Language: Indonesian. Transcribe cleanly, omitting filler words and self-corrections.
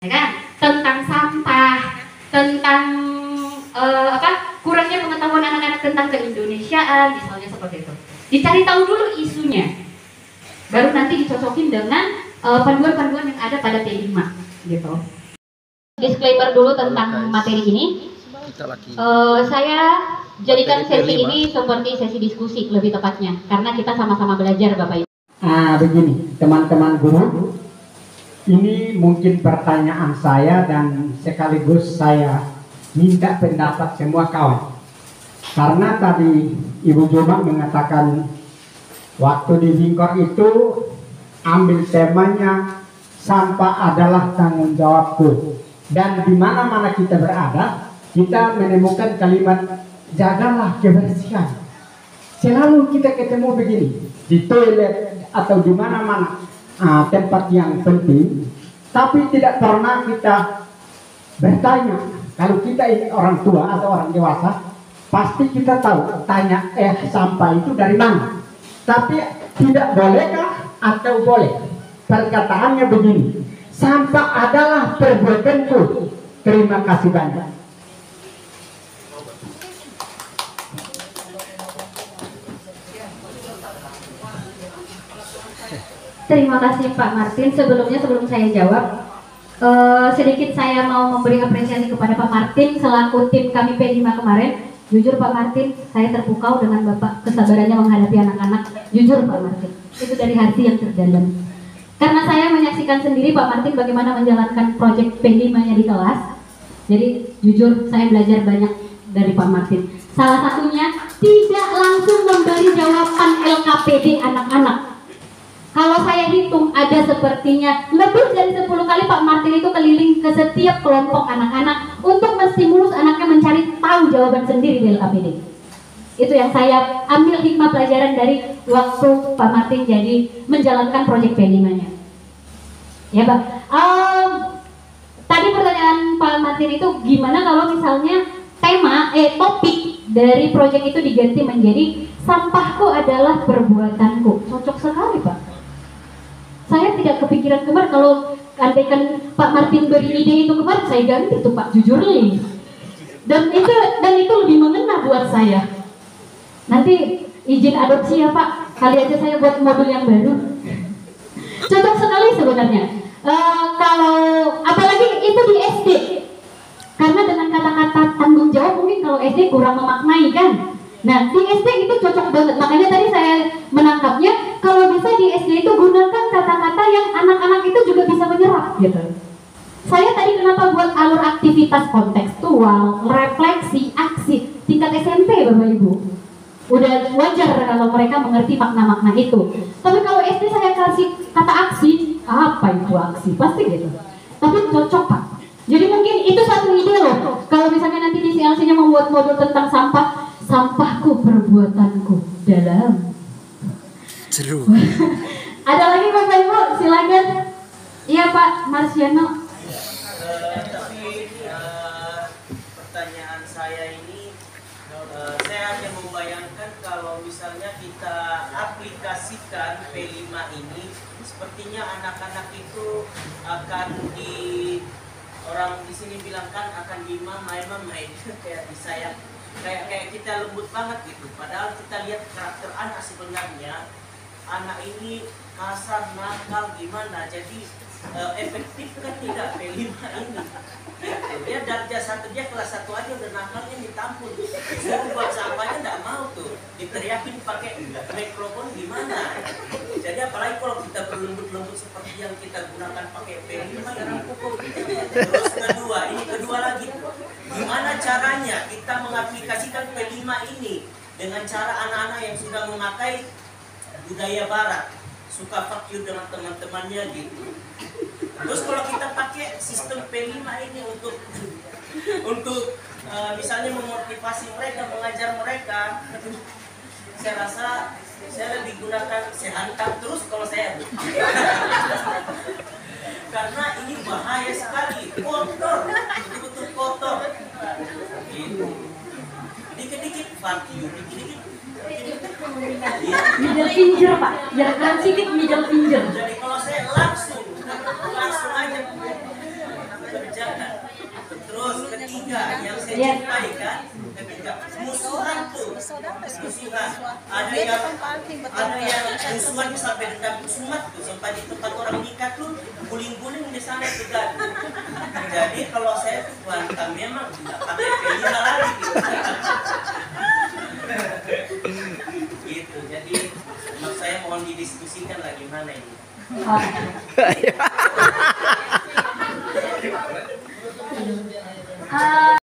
ya kan? Tentang sampah, tentang kurangnya pengetahuan anak-anak tentang keindonesiaan, misalnya seperti itu. Dicari tahu dulu isunya, baru nanti dicocokin dengan panduan-panduan yang ada pada P5 gitu. Disclaimer dulu tentang materi ini. Saya jadikan sesi ini seperti sesi diskusi lebih tepatnya, karena kita sama-sama belajar Bapak Ibu. Begini teman-teman guru, ini mungkin pertanyaan saya dan sekaligus saya minta pendapat semua kawan. Karena tadi Ibu Juma mengatakan waktu di Bingkor itu ambil temanya sampah adalah tanggung jawabku. Dan di mana-mana kita berada, kita menemukan kalimat jagalah kebersihan. Selalu kita ketemu begini di toilet atau di mana-mana tempat yang penting, tapi tidak pernah kita bertanya. Kalau kita ini orang tua atau orang dewasa, pasti kita tahu tanya sampah itu dari mana. Tapi tidak bolehkah atau boleh? Perkataannya begini, sampah adalah perbuatanku. Terima kasih banyak. Terima kasih Pak Martin. Sebelum saya jawab, sedikit saya mau memberi apresiasi kepada Pak Martin selaku tim kami P5 kemarin. Jujur Pak Martin, saya terpukau dengan Bapak kesabarannya menghadapi anak-anak. Jujur Pak Martin, itu dari hati yang terdalam. Karena saya menyaksikan sendiri Pak Martin bagaimana menjalankan proyek P5-nya di kelas. Jadi jujur saya belajar banyak dari Pak Martin. Salah satunya tidak langsung memberi jawaban LKPD anak-anak. Kalau saya hitung ada sepertinya lebih dari 10 kali Pak Martin itu keliling ke setiap kelompok anak-anak untuk menstimulus anaknya mencari tahu jawaban sendiri di LKPD. Itu yang saya ambil hikmah pelajaran dari waktu Pak Martin jadi menjalankan proyek P5-nya. Ya Pak. Tadi pertanyaan Pak Martin itu gimana kalau misalnya topik dari proyek itu diganti menjadi sampahku adalah perbuatanku. Cocok sekali Pak. Saya tidak kepikiran kemarin kalau andaikan Pak Martin beri ide itu kemarin saya ganti tuh Pak, jujur nih. Dan itu lebih mengena buat saya. Nanti izin adopsi ya Pak, kali aja saya buat modul yang baru. Cocok sekali sebenarnya. Kalau apalagi itu di SD, karena dengan kata-kata tanggung jawab mungkin kalau SD kurang memaknai kan. Nah di SD itu cocok banget, makanya tadi saya menangkapnya kalau bisa di SD itu gunakan kata-kata yang anak-anak itu juga bisa menyerap gitu. Saya tadi kenapa buat alur aktivitas kontekstual, refleksi, aksi tingkat SMP Bapak Ibu. Udah wajar kalau mereka mengerti makna-makna itu. Tapi kalau SD saya kasih kata aksi, apa itu aksi? Pasti gitu. Tapi cocok Pak. Jadi mungkin itu satu ide loh. Kalau misalnya nanti di CLC-nya membuat modul tentang sampah, sampahku perbuatanku dalam. Seru. Ada lagi Bapak Ibu, silakan. Iya Pak Marsiano. Pertanyaan saya ini, saya hanya membayangkan kalau misalnya kita aplikasikan P5 ini, sepertinya anak-anak itu akan orang di sini bilang kan akan dimamai kayak disayang, kayak kita lembut banget gitu. Padahal kita lihat karakter anak sebenarnya, anak ini kasar, nakal, gimana. Jadi efektif kan tidak P5 ini. Dia darjah 1, dia kelas 1 aja udah nakalnya ditampung. Suruh buat sampahnya nggak mau tuh, diteriakin pakai mikrofon gimana. Jadi apalagi kalau kita berlembut-lembut seperti yang kita gunakan pakai P5 yang pukul. Terus kedua lagi, gimana caranya kita mengaplikasikan P5 ini dengan cara anak-anak yang sudah memakai budaya barat, suka fuck you dengan teman-temannya gitu. Terus kalau kita pakai sistem P5 ini untuk misalnya memotivasi mereka, mengajar mereka, saya rasa saya lebih gunakan saya hantam terus kalau saya karena ini bahaya sekali, kotor, betul-betul kotor gitu. Dikit-dikit fuck you, dikit-dikit Middle finger Pak, jarak keren sedikit middle finger. jadi kalau saya langsung aja ketika yang saya Iya. jumpai kan, ketika musuhan tuh, musuhan. Ada yang musuhan tuh sampai dendam kusumat tuh, sampai di tempat orang nikah tuh guling-guling di sana tuh kan. Jadi kalau saya tuh bantah memang tidak pakai pelima lagi gitu. Jadi maksud saya mohon didiskusikan lagi mana ini. Oh.